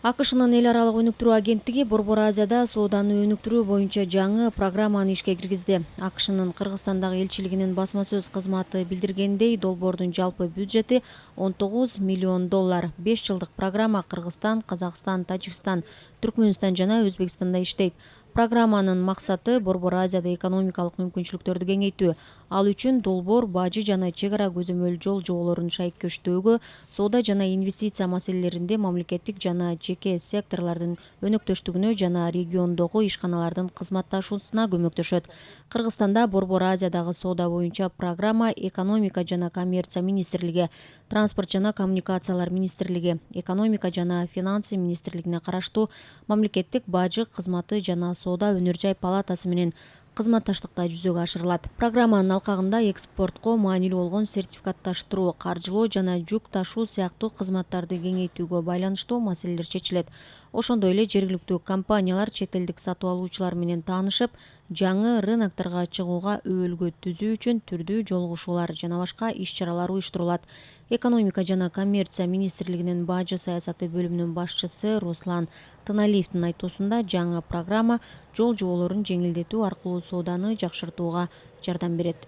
АКШнын эл аралык өнүктүрүү агенттиги Борбор Азияда сооданы өнүктүрүү боюнча жаңы программаны ишке киргизди. АКШнын Кыргызстандагы элчилигинин басма сөз кызматы билдиргендей, долбоордун жалпы бюджети $19 миллион. 5 жылдык программа Кыргызстан, Казакстан, Тажикстан, Түркмөнстан жана Өзбекстанда иштейт. Программанын максаты Борбор Азияда экономикалык мүмкүнчүлүктөрдү кеңейтүү. Ал үчүн долбоор бажы жана чек ара көзөмөл жол жоболорун шайып-көчтөөгө, соода жана инвестиция маселелеринде мамлекеттик жана жеке секторлордун өнөктөштүгүнө жана региондогу ишканалардын кызматташуусуна көмөктөшөт. Кыргызстанда Борбор Азиядагы соода боюнча программа Экономика жана коммерция министрлиги, Транспорт жана коммуникациялар министрлиги, Экономика жана финансы министрлигине караштуу мамлекеттик бажы кызматы жана соода өнөр жай палатасы менен кызматташтыкта жүзөгө ашырылат. Программанын алкагында экспортко маанилүү болгон сертификатташтыруу, каржылоо жана жүк ташуу сыяктуу кызматтарды кеңейтүүгө байланыштуу маселелер чечилет. Ошондой эле жергиликтүү компаниялар чет элдик сатып алуучулар менен таанышып, жаңы рынокторго чыгууга өбөлгө түзүү үчүн түрдүү жолугушуулар жана башка иш-чаралар уюштурулат. Экономика жана коммерция министрлигинин бажы саясаты бөлүмүнүн башчысы Руслан Тыналиевдин айтуусунда, жаңы программа жол жоболорун жеңилдетүү аркылуу сооданы жакшыртууга жардам берет.